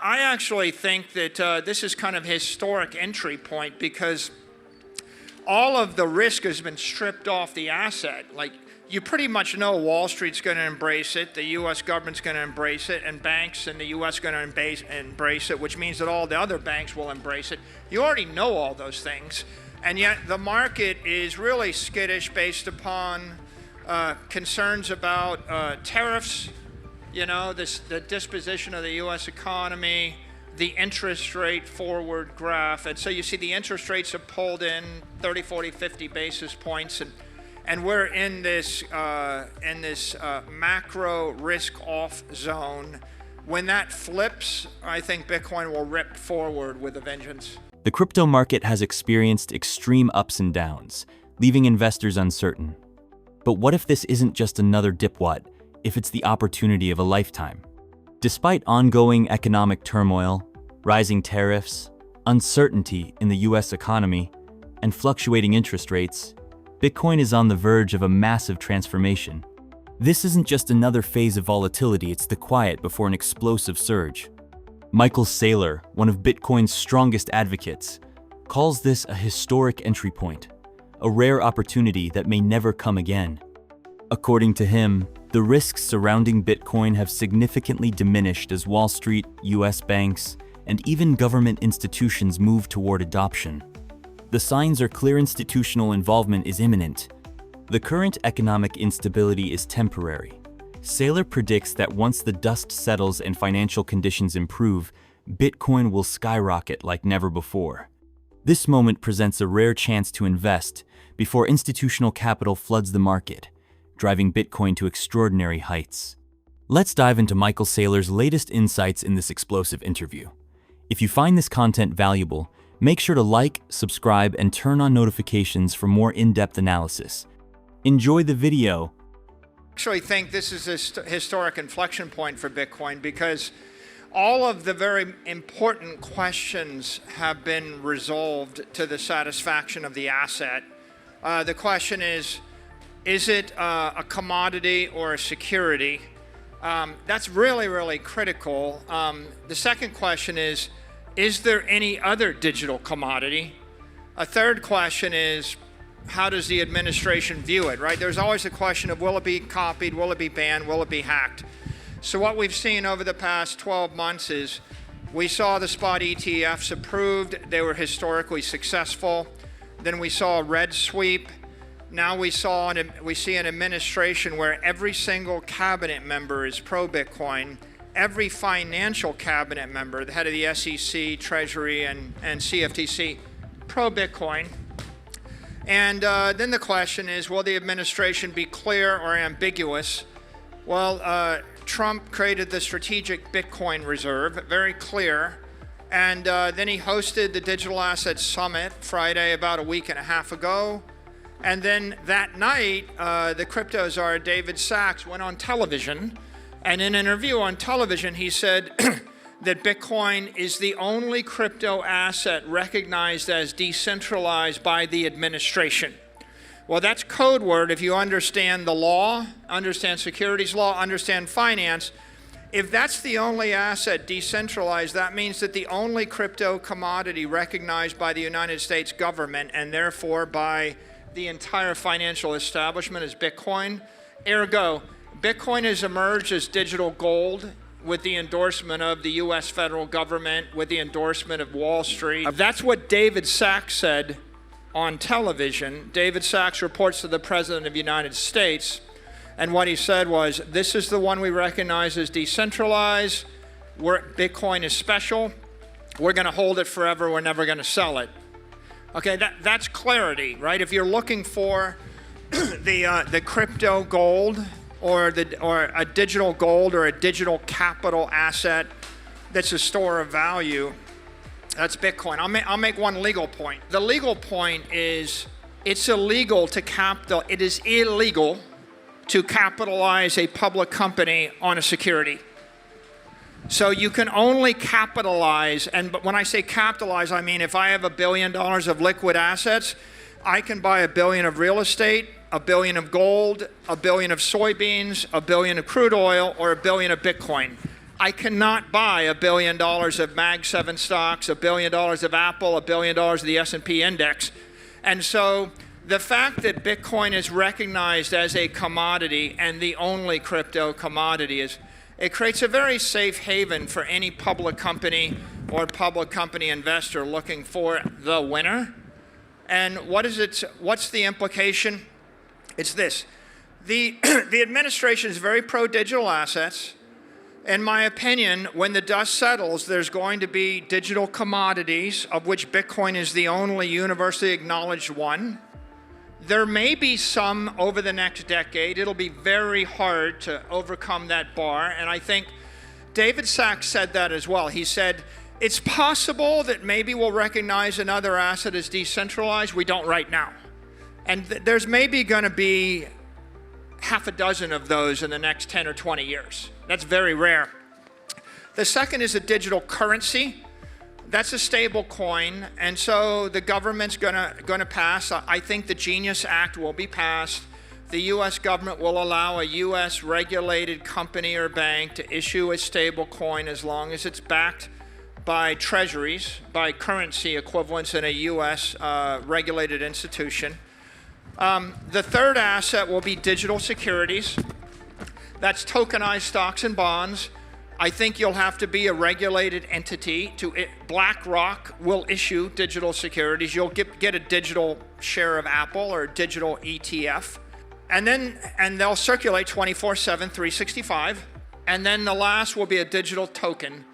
I actually think that this is kind of a historic entry point because all of the risk has been stripped off the asset. Like, you pretty much know Wall Street's going to embrace it, the U.S. government's going to embrace it, and banks in the U.S. going to embrace it, which means that all the other banks will embrace it. You already know all those things, and yet the market is really skittish based upon concerns about tariffs, you know, the disposition of the U.S. economy, the interest rate forward graph. And so you see the interest rates have pulled in 30, 40, 50 basis points, and we're in this macro risk off zone. When that flips, I think Bitcoin will rip forward with a vengeance. The crypto market has experienced extreme ups and downs, leaving investors uncertain. But what if this isn't just another dip? What if it's the opportunity of a lifetime? Despite ongoing economic turmoil, rising tariffs, uncertainty in the US economy, and fluctuating interest rates, Bitcoin is on the verge of a massive transformation. This isn't just another phase of volatility, it's the quiet before an explosive surge. Michael Saylor, one of Bitcoin's strongest advocates, calls this a historic entry point, a rare opportunity that may never come again. According to him, the risks surrounding Bitcoin have significantly diminished as Wall Street, US banks, and even government institutions move toward adoption. The signs are clear: institutional involvement is imminent. The current economic instability is temporary. Saylor predicts that once the dust settles and financial conditions improve, Bitcoin will skyrocket like never before. This moment presents a rare chance to invest before institutional capital floods the market, driving Bitcoin to extraordinary heights. Let's dive into Michael Saylor's latest insights in this explosive interview. If you find this content valuable, make sure to like, subscribe, and turn on notifications for more in-depth analysis. Enjoy the video. I actually think this is a historic inflection point for Bitcoin because all of the very important questions have been resolved to the satisfaction of the asset. The question is it a commodity or a security? That's really, really critical. The second question is there any other digital commodity? A third question is, how does the administration view it, right? There's always a question of, will it be copied, will it be banned, will it be hacked? So what we've seen over the past 12 months is we saw the spot ETFs approved. They were historically successful. Then we saw a red sweep. Now we see an administration where every single cabinet member is pro-Bitcoin. Every financial cabinet member, the head of the SEC, Treasury, and CFTC, pro-Bitcoin. And then the question is, will the administration be clear or ambiguous? Well, Trump created the Strategic Bitcoin Reserve, very clear. And then he hosted the Digital Assets Summit Friday about a week and a half ago. And then that night, the crypto czar David Sachs went on television. And in an interview on television, he said that Bitcoin is the only crypto asset recognized as decentralized by the administration. Well, that's code word if you understand the law, understand securities law, understand finance. If that's the only asset decentralized, that means that the only crypto commodity recognized by the United States government and therefore by the entire financial establishment is Bitcoin. Ergo, Bitcoin has emerged as digital gold with the endorsement of the US federal government, with the endorsement of Wall Street. That's what David Sachs said on television. David Sachs reports to the President of the United States, and what he said was, this is the one we recognize as decentralized. Bitcoin is special. We're going to hold it forever. We're never going to sell it. Okay, that's clarity, right? If you're looking for the crypto gold or a digital gold or a digital capital asset that's a store of value, that's Bitcoin. I'll make one legal point. The legal point is it is illegal to capitalize a public company on a security. So you can only capitalize, but when I say capitalize, I mean if I have $1 billion of liquid assets, I can buy $1 billion of real estate, $1 billion of gold, $1 billion of soybeans, $1 billion of crude oil, or $1 billion of Bitcoin. I cannot buy $1 billion of Mag 7 stocks, $1 billion of Apple, $1 billion of the S&P index. And so the fact that Bitcoin is recognized as a commodity and the only crypto commodity it creates a very safe haven for any public company or public company investor looking for the winner. And what's the implication? It's this. The administration is very pro-digital assets. In my opinion, when the dust settles, there's going to be digital commodities, of which Bitcoin is the only universally acknowledged one. There may be some over the next decade. It'll be very hard to overcome that bar. And I think David Sachs said that as well. He said, it's possible that maybe we'll recognize another asset as decentralized. We don't right now. And there's maybe going to be half a dozen of those in the next 10 or 20 years. That's very rare. The second is a digital currency. That's a stable coin, and so the government's gonna pass. I think the Genius Act will be passed. The U.S. government will allow a U.S. regulated company or bank to issue a stable coin as long as it's backed by treasuries, by currency equivalents in a U.S. Regulated institution. The third asset will be digital securities. That's tokenized stocks and bonds. I think you'll have to be a regulated entity. BlackRock will issue digital securities. You'll get a digital share of Apple or a digital ETF. And they'll circulate 24/7, 365. And then the last will be a digital token.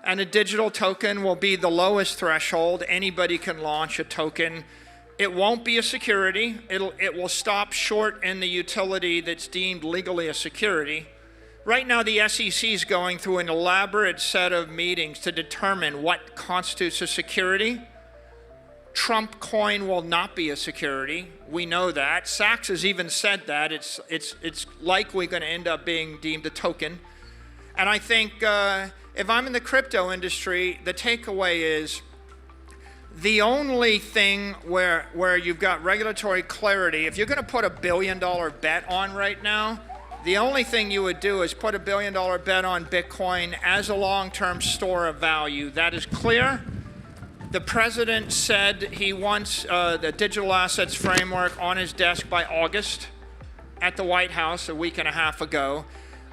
And a digital token will be the lowest threshold. Anybody can launch a token. It won't be a security. It will stop short in the utility that's deemed legally a security. Right now, the SEC is going through an elaborate set of meetings to determine what constitutes a security. Trump coin will not be a security. We know that. Sachs has even said that. It's likely going to end up being deemed a token. And I think if I'm in the crypto industry, the takeaway is the only thing where you've got regulatory clarity, if you're going to put $1 billion bet on right now, the only thing you would do is put $1 billion bet on Bitcoin as a long-term store of value. That is clear. The president said he wants the digital assets framework on his desk by August at the White House a week and a half ago.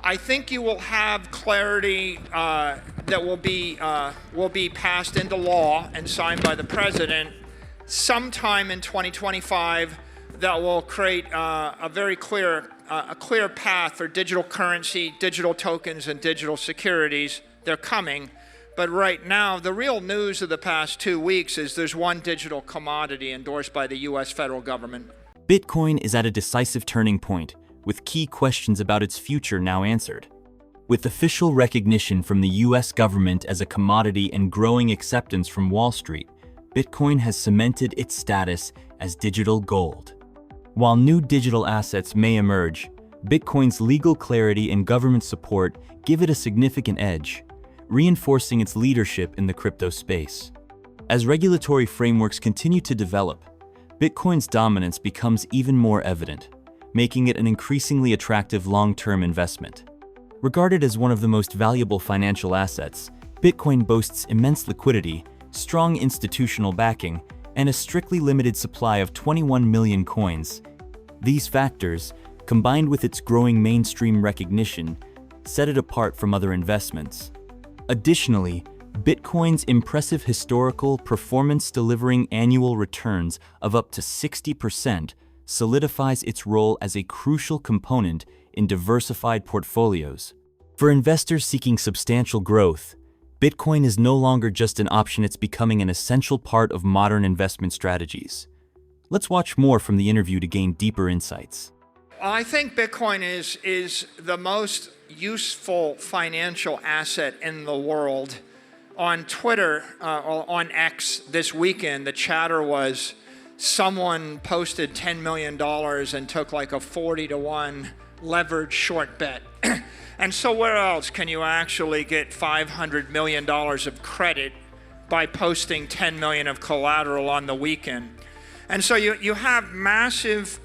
I think you will have clarity that will be passed into law and signed by the president sometime in 2025 that will create a very clear path for digital currency, digital tokens, and digital securities. They're coming. But right now, the real news of the past 2 weeks is there's one digital commodity endorsed by the U.S. federal government. Bitcoin is at a decisive turning point, with key questions about its future now answered. With official recognition from the U.S. government as a commodity and growing acceptance from Wall Street, Bitcoin has cemented its status as digital gold. While new digital assets may emerge, Bitcoin's legal clarity and government support give it a significant edge, reinforcing its leadership in the crypto space. As regulatory frameworks continue to develop, Bitcoin's dominance becomes even more evident, making it an increasingly attractive long-term investment. Regarded as one of the most valuable financial assets, Bitcoin boasts immense liquidity, strong institutional backing, and a strictly limited supply of 21 million coins. These factors, combined with its growing mainstream recognition, set it apart from other investments. Additionally, Bitcoin's impressive historical performance delivering annual returns of up to 60% solidifies its role as a crucial component in diversified portfolios. For investors seeking substantial growth, Bitcoin is no longer just an option, it's becoming an essential part of modern investment strategies. Let's watch more from the interview to gain deeper insights. I think Bitcoin is the most useful financial asset in the world. On Twitter, or on X this weekend, the chatter was someone posted $10 million and took like a 40-to-1 leveraged short bet. And so where else can you actually get $500 million of credit by posting $10 million of collateral on the weekend? And so you have massive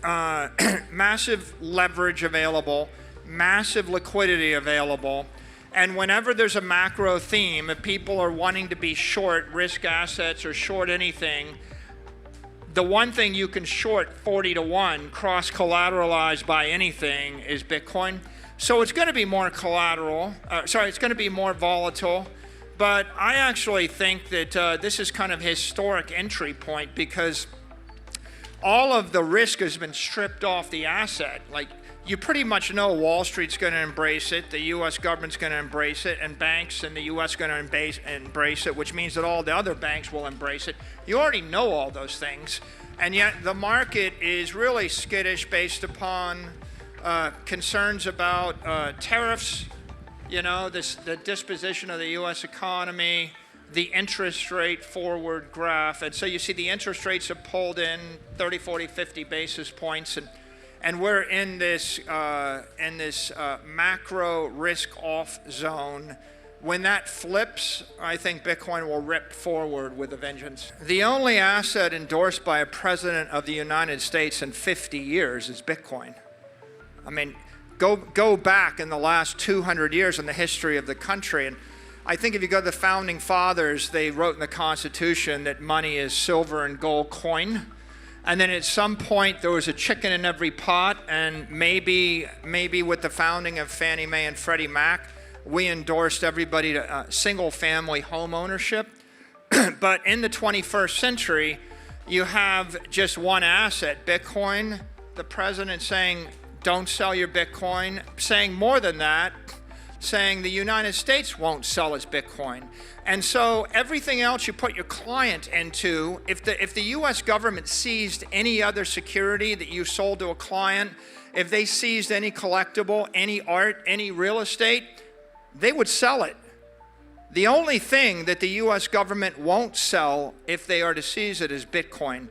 leverage available, massive liquidity available, And whenever there's a macro theme, if people are wanting to be short risk assets or short anything, the one thing you can short 40 to 1 cross-collateralized by anything is Bitcoin. So it's going to be more it's going to be more volatile. But I actually think that this is kind of a historic entry point because all of the risk has been stripped off the asset. Like, you pretty much know Wall Street's going to embrace it, the U.S. government's going to embrace it, and banks in the U.S. going to embrace it, which means that all the other banks will embrace it. You already know all those things, and yet the market is really skittish based upon concerns about tariffs, the disposition of the U.S. economy, the interest rate forward graph. And so you see the interest rates have pulled in 30, 40, 50 basis points, and we're in this macro risk-off zone. When that flips, I think Bitcoin will rip forward with a vengeance. The only asset endorsed by a president of the United States in 50 years is Bitcoin. I mean, go back in the last 200 years in the history of the country, and I think if you go to the founding fathers, they wrote in the Constitution that money is silver and gold coin. And then at some point there was a chicken in every pot, and maybe with the founding of Fannie Mae and Freddie Mac, we endorsed everybody to single family home ownership. But in the 21st century, you have just one asset, Bitcoin. The president saying, don't sell your Bitcoin, saying more than that, saying the United States won't sell its Bitcoin. And so everything else you put your client into, if the US government seized any other security that you sold to a client, if they seized any collectible, any art, any real estate, they would sell it. The only thing that the US government won't sell if they are to seize it is Bitcoin.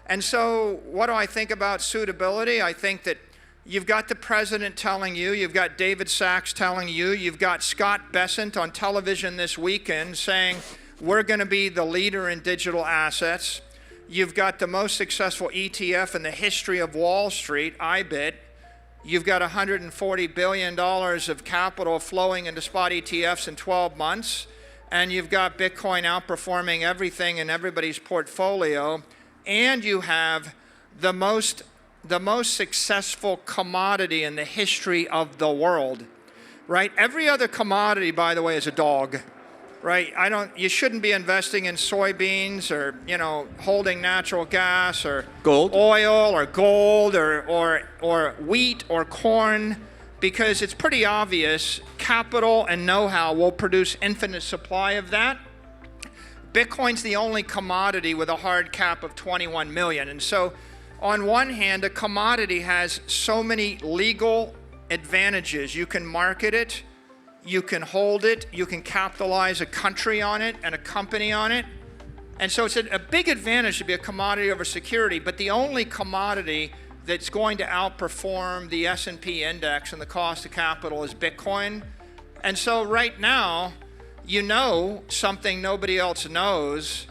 And so what do I think about suitability? I think that you've got the president telling you, you've got David Sachs telling you, you've got Scott Bessent on television this weekend saying, we're going to be the leader in digital assets. You've got the most successful ETF in the history of Wall Street, IBIT. You've got $140 billion of capital flowing into spot ETFs in 12 months. And you've got Bitcoin outperforming everything in everybody's portfolio. And you have the most successful commodity in the history of the world, right? Every other commodity, by the way, is a dog, right? You shouldn't be investing in soybeans or, holding natural gas or gold, oil or gold or wheat or corn, because it's pretty obvious capital and know-how will produce infinite supply of that. Bitcoin's the only commodity with a hard cap of 21 million. And so on one hand, a commodity has so many legal advantages. You can market it, you can hold it, you can capitalize a country on it and a company on it. And so it's a big advantage to be a commodity over security, but the only commodity that's going to outperform the S&P index and the cost of capital is Bitcoin. And so right now, something nobody else knows.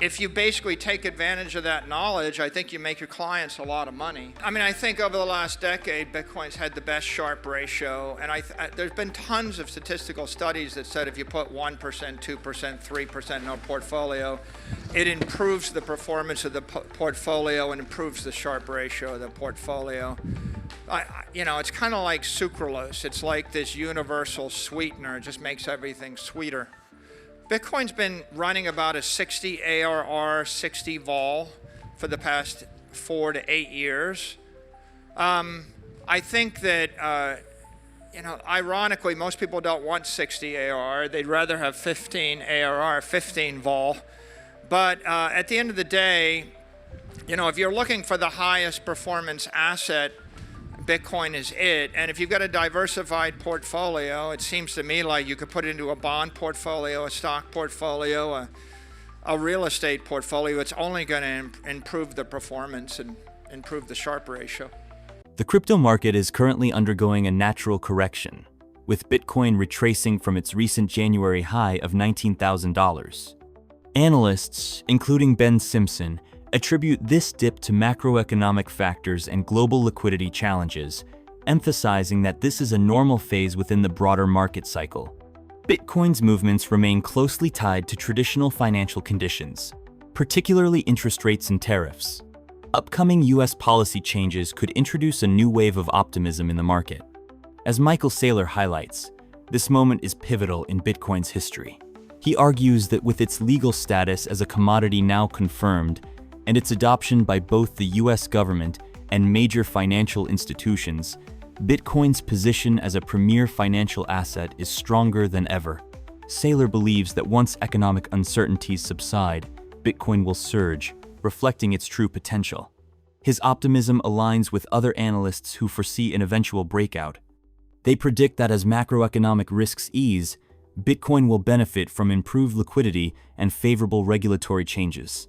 If you basically take advantage of that knowledge, I think you make your clients a lot of money. I mean, I think over the last decade, Bitcoin's had the best Sharpe ratio, and there's been tons of statistical studies that said if you put 1%, 2%, 3% in a portfolio, it improves the performance of the portfolio and improves the Sharpe ratio of the portfolio. It's kind of like sucralose. It's like this universal sweetener. It just makes everything sweeter. Bitcoin's been running about a 60 ARR, 60 vol for the past 4 to 8 years. I think that, ironically, most people don't want 60 ARR. They'd rather have 15 ARR, 15 vol. But at the end of the day, if you're looking for the highest performance asset, Bitcoin is it. And if you've got a diversified portfolio, it seems to me like you could put it into a bond portfolio, a stock portfolio, a real estate portfolio. It's only going to improve the performance and improve the Sharpe ratio. The crypto market is currently undergoing a natural correction, with Bitcoin retracing from its recent January high of $19,000. Analysts, including Ben Simpson, attribute this dip to macroeconomic factors and global liquidity challenges, emphasizing that this is a normal phase within the broader market cycle. Bitcoin's movements remain closely tied to traditional financial conditions, particularly interest rates and tariffs. Upcoming US policy changes could introduce a new wave of optimism in the market. As Michael Saylor highlights, this moment is pivotal in Bitcoin's history. He argues that with its legal status as a commodity now confirmed, and its adoption by both the US government and major financial institutions, Bitcoin's position as a premier financial asset is stronger than ever. Saylor believes that once economic uncertainties subside, Bitcoin will surge, reflecting its true potential. His optimism aligns with other analysts who foresee an eventual breakout. They predict that as macroeconomic risks ease, Bitcoin will benefit from improved liquidity and favorable regulatory changes.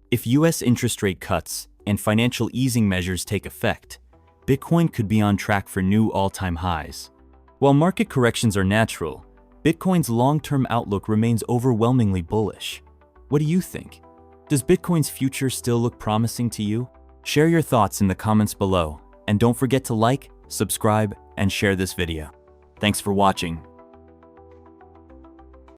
If US interest rate cuts and financial easing measures take effect, Bitcoin could be on track for new all-time highs. While market corrections are natural, Bitcoin's long-term outlook remains overwhelmingly bullish. What do you think? Does Bitcoin's future still look promising to you? Share your thoughts in the comments below, and don't forget to like, subscribe, and share this video. Thanks for watching.